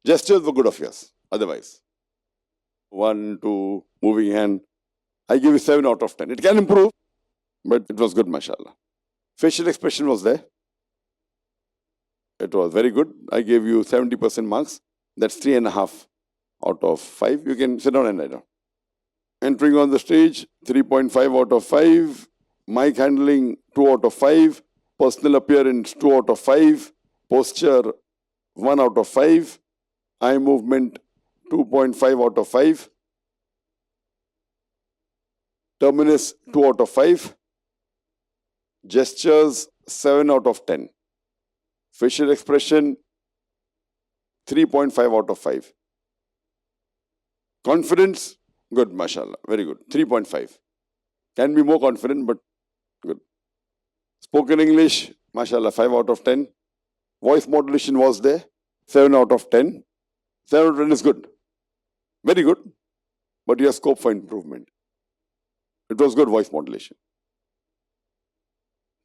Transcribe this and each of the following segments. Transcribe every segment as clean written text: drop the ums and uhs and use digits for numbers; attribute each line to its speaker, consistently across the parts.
Speaker 1: Gestures were good of yours. Otherwise, 1, 2, moving hand. I give you 7 out of 10. It can improve, but it was good, mashallah. Facial expression was there. It was very good. I gave you 70% marks. That's 3.5 out of 5. You can sit down and write down. Entering on the stage, 3.5 out of 5. Mic handling, 2 out of 5. Personal appearance, 2 out of 5. Posture, 1 out of 5. Eye movement, 2.5 out of 5. Terminus, 2 out of 5. Gestures, 7 out of 10. Facial expression, 3.5 out of 5. Confidence, good, mashallah, very good, 3.5. Can be more confident, but good. Spoken English, mashallah, 5 out of 10. Voice modulation was there, 7 out of 10. 7 out of 10 is good, very good, but you have scope for improvement. It was good voice modulation.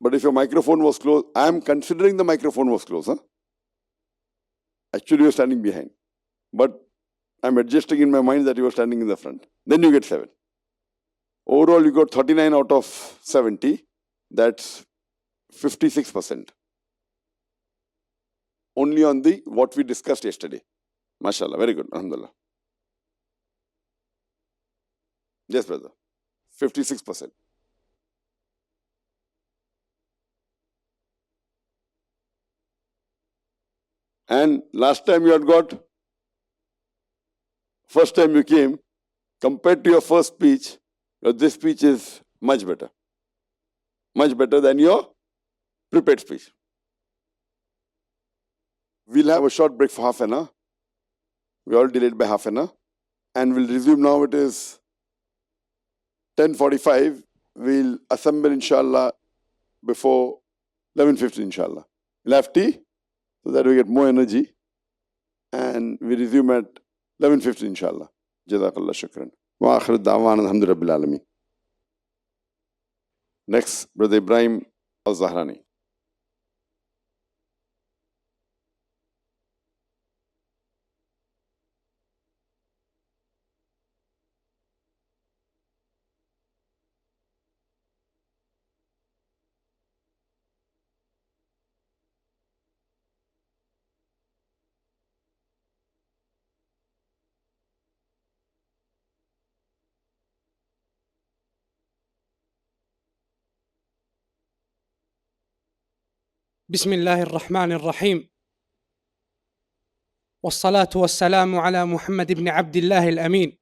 Speaker 1: But if your microphone was close, I am considering the microphone was close. Actually, you are standing behind. But I am adjusting in my mind that you are standing in the front. Then you get 7. Overall, you got 39 out of 70. That's 56%. Only on the what we discussed yesterday. MashaAllah, very good. Alhamdulillah. Yes, brother. 56%. And last time you had got, first time you came, compared to your first speech, this speech is much better. Much better than your prepared speech. We'll have a short break for half an hour. We all delayed by half an hour. And we'll resume now. It is 10:45. We'll assemble, inshallah, before 11:15, inshallah. We'll have tea, so that we get more energy. And we resume at 11:15, inshallah. Jazakallah shukran. Wa akhir da'wan alhamdulillah rabbil alameen. Next, Brother Ibrahim al-Zahrani.
Speaker 2: بسم الله الرحمن الرحيم والصلاة والسلام على محمد بن عبد الله الأمين.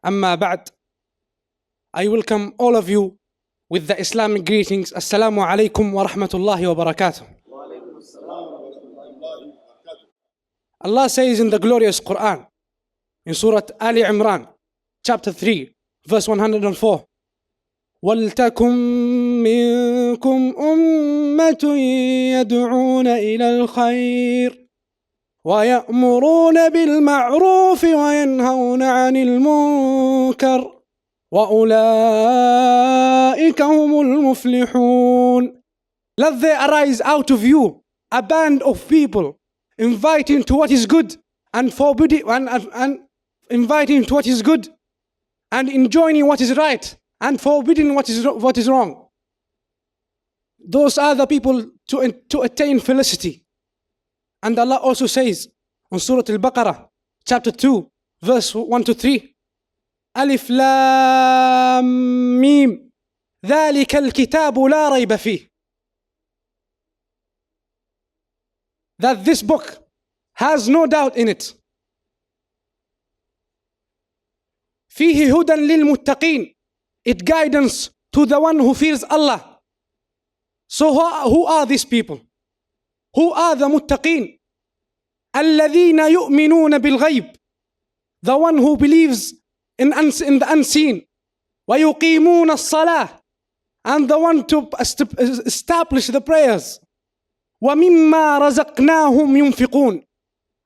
Speaker 2: أما بعد, I welcome all of you with the Islamic greetings. Assalamu alaikum wa rahmatullahi wa barakatuh. Allah says in the glorious Quran, in Surah Ali Imran, chapter 3, verse 104, وَلْتَكُمْ مِنْكُمْ أُمَّةٌ يَدْعُونَ إِلَى الْخَيْرِ وَيَأْمُرُونَ بِالْمَعْرُوفِ وَيَنْهَوْنَ عَنِ الْمُنْكَرِ وَأُولَئِكَ هُمُ الْمُفْلِحُونَ. Let there arise out of you a band of people inviting to what is good and forbidding and inviting to what is good and enjoining what is right and forbidding what is wrong. Those are the people to attain felicity. And Allah also says on Surah Al-Baqarah, chapter 2, verse 1 to 3, Alif Lam Mim, ذَلِكَ الْكِتَابُ لَا رَيْبَ فِيهِ. That this book has no doubt in it. فِيهِ هُدًى لِلْمُتَّقِينَ. It guidance to the one who fears Allah. So who are these people? Who are the muttaqeen? الَّذِينَ يُؤْمِنُونَ بِالْغَيْبِ. The one who believes in the unseen. وَيُقِيمُونَ الصَّلَاةِ. And the one to establish the prayers. وَمِمَّا رَزَقْنَاهُمْ يُنْفِقُونَ.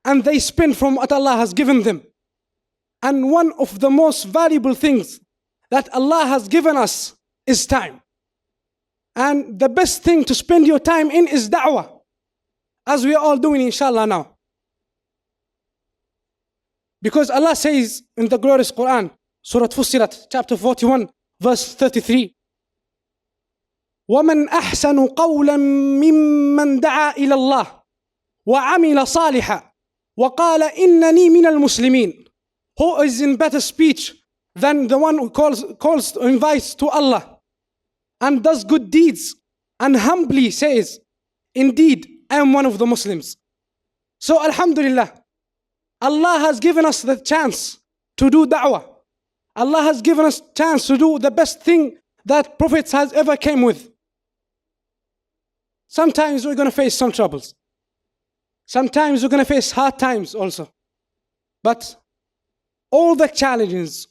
Speaker 2: And they spend from what Allah has given them. And one of the most valuable things that Allah has given us is time. And the best thing to spend your time in is da'wah, as we are all doing inshallah now. Because Allah says in the glorious Quran, Surah Fussilat, chapter 41, verse 33, وَمَنْ أَحْسَنُ قَوْلًا مِّمَّنْ دَعَا إِلَى اللَّهِ وَعَمِلَ صَالِحًا وَقَالَ إِنَّنِي مِنَ الْمُسْلِمِينَ. Who is in better speech than the one who invites to Allah and does good deeds and humbly says, indeed, I am one of the Muslims. So Alhamdulillah, Allah has given us the chance to do da'wah. Allah has given us chance to do the best thing that Prophet has ever came with. Sometimes we're going to face some troubles. Sometimes we're going to face hard times also. But all the challenges,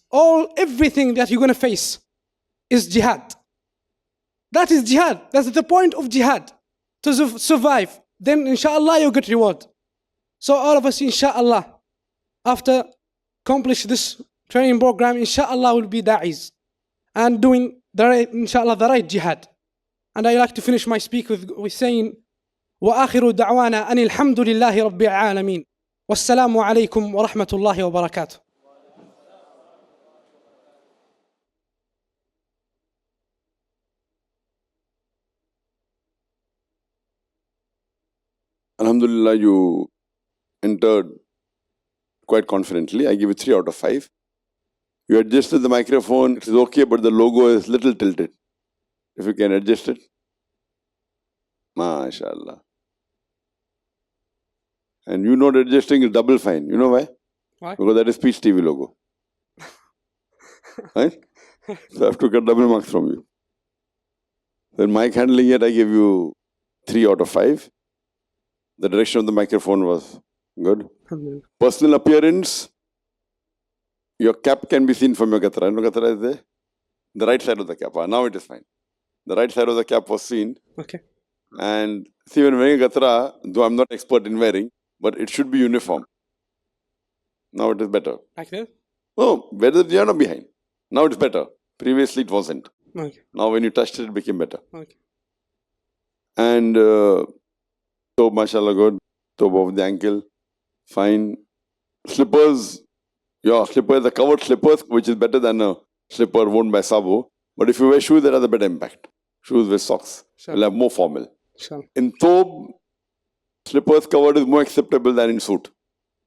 Speaker 2: everything that you're going to face is jihad. That is jihad. That's the point of jihad. To survive. Then inshallah you'll get reward. So all of us inshallah, after accomplish this training program, inshallah will be da'is and doing the right jihad. And I like to finish my speak with saying, وآخر دعوانا أن الحمد لله رب العالمين والسلام عليكم ورحمة الله وبركاته.
Speaker 1: Alhamdulillah, you entered quite confidently. I give you 3 out of 5. You adjusted the microphone, it is okay, but the logo is little tilted. If you can adjust it. MashaAllah. And you not adjusting is double fine. You know why?
Speaker 2: Why?
Speaker 1: Because that is Speech TV logo. Right? So I have to get double marks from you. Then mic handling it, I give you 3 out of 5. The direction of the microphone was good. Personal appearance, your cap can be seen from your gatra. You know gatra is there? The right side of the cap. Now it is fine. The right side of the cap was seen.
Speaker 2: Okay.
Speaker 1: And see, when wearing a gatra, though I'm not expert in wearing, but it should be uniform. Now it is better.
Speaker 2: Like that?
Speaker 1: Oh, better than you are behind. Now it's better. Previously it wasn't.
Speaker 2: Okay.
Speaker 1: Now when you touched it, it became better.
Speaker 2: Okay.
Speaker 1: And so, mashallah, good. Top of the ankle. Fine. Slippers. Your slipper is a covered slippers, which is better than a slipper worn by Sabo. But if you wear shoes, that has a better impact. Shoes with socks will have more formal.
Speaker 2: Sure.
Speaker 1: In thobe, slippers covered is more acceptable than in suit.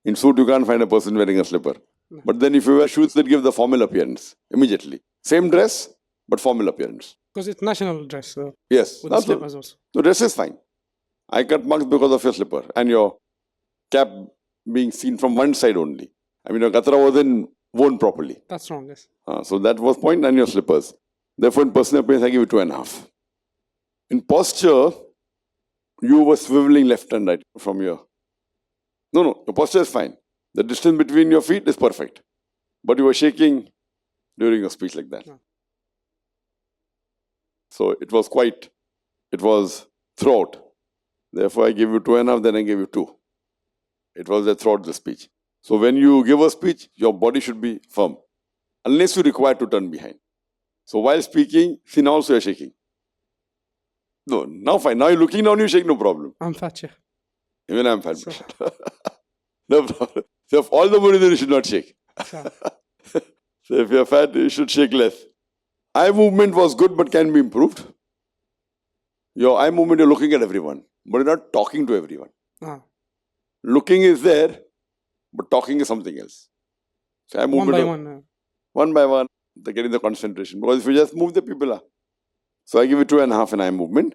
Speaker 1: In suit, you can't find a person wearing a slipper.
Speaker 2: No.
Speaker 1: But then if you wear shoes, that give the formal appearance immediately. Same dress, but formal appearance.
Speaker 2: Because it's national dress. So
Speaker 1: Yes.
Speaker 2: with the slippers also.
Speaker 1: The dress is fine. I cut marks because of your slipper and your cap being seen from one side only. I mean, your gatra wasn't worn properly.
Speaker 2: That's wrong, yes.
Speaker 1: So that was point, and your slippers. Therefore, in personal appearance, I give you 2.5. In posture, you were swiveling left and right from your... No, your posture is fine. The distance between your feet is perfect. But you were shaking during your speech like that.
Speaker 2: No.
Speaker 1: So it was throughout. Therefore, I give you 2.5, then I give you 2. It was there throughout the speech. So when you give a speech, your body should be firm. Unless you require to turn behind. So while speaking, see now also you're shaking. No, now fine. Now you're looking down, you shake, no problem.
Speaker 2: I'm fat, Sheikh.
Speaker 1: Even I'm fat. No problem. So if all the muridin, you should not shake.
Speaker 2: Sure.
Speaker 1: So if you're fat, you should shake less. Eye movement was good but can be improved. Your eye movement, you're looking at everyone, but you're not talking to everyone.
Speaker 2: Ah.
Speaker 1: Looking is there, but talking is something else. So eye
Speaker 2: One
Speaker 1: movement,
Speaker 2: by one.
Speaker 1: one by one, they're getting the concentration. Because if you just move, the people are. So I give you 2.5 in eye movement.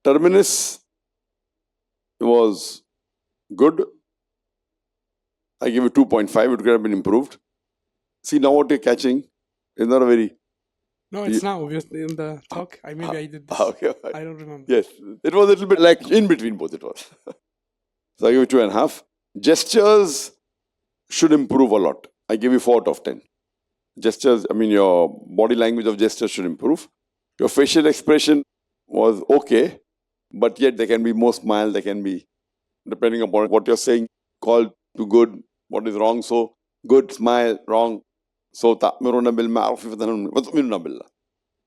Speaker 1: Terminus was good. I give you 2.5. It could have been improved. See, now what you're catching is not a very...
Speaker 2: No, it's now obviously in the talk. I did this.
Speaker 1: Okay.
Speaker 2: I don't remember.
Speaker 1: Yes, it was a little bit like in between both it was. So I give you 2.5. Gestures should improve a lot. I give you 4 out of 10. Gestures, I mean your body language of gestures should improve. Your facial expression was okay, but yet there can be more smile, there can be, depending upon what you're saying, called to good, what is wrong, so good, smile, wrong. So, ta'miruna bil ma'ruf wa tu'minuna billah.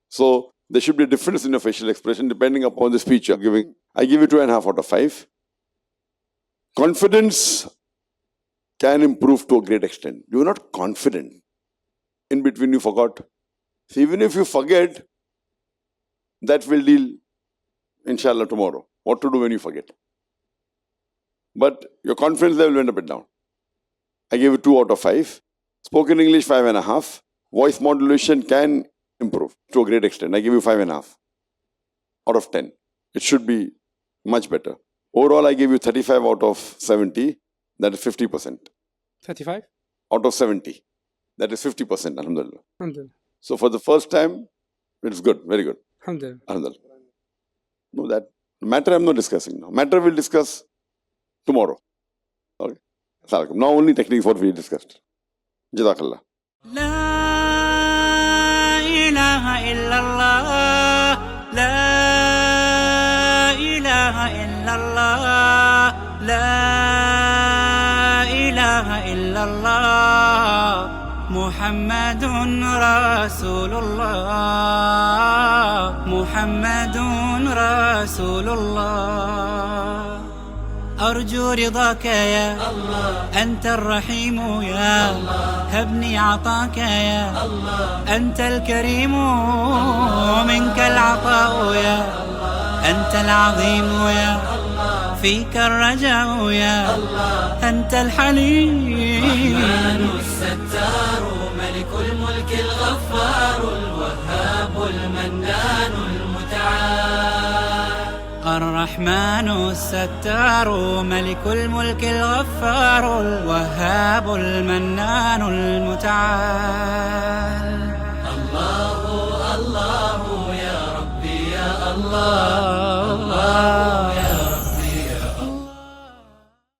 Speaker 1: So, there should be a difference in your facial expression depending upon the speech you're giving. I give you 2.5 out of 5. Confidence, can improve to a great extent. You are not confident. In between you forgot. So even if you forget, that will deal, inshallah, tomorrow. What to do when you forget. But your confidence level went a bit down. I gave it 2 out of 5. Spoken English, 5.5. Voice modulation can improve to a great extent. I give you 5.5 out of 10. It should be much better. Overall, I gave you 35 out of 70. That is 50%.
Speaker 2: 35?
Speaker 1: Out of 70. That is 50%, alhamdulillah.
Speaker 2: Alhamdulillah.
Speaker 1: So for the first time, it's good. Very good.
Speaker 2: Alhamdulillah.
Speaker 1: Alhamdulillah. No, that matter I'm not discussing now. Matter we'll discuss tomorrow. Okay. Assalamualaikum. Now only techniques what we discussed. Jazakallah.
Speaker 3: لا إله إلا الله لا إله إلا الله لا إله إلا الله محمد رسول الله محمد رسول الله أرجو رضاك يا الله أنت الرحيم يا الله هبني عطاك يا الله أنت الكريم منك العطاء يا الله أنت العظيم يا الله فيك الرجاء يا الله أنت الحليم الرحمن الستار ملك الملك الغفار الوهاب المنان المتعال الرحمن الستار ملك الملك الغفار الوهاب المنان المتعال الله الله يا ربي يا الله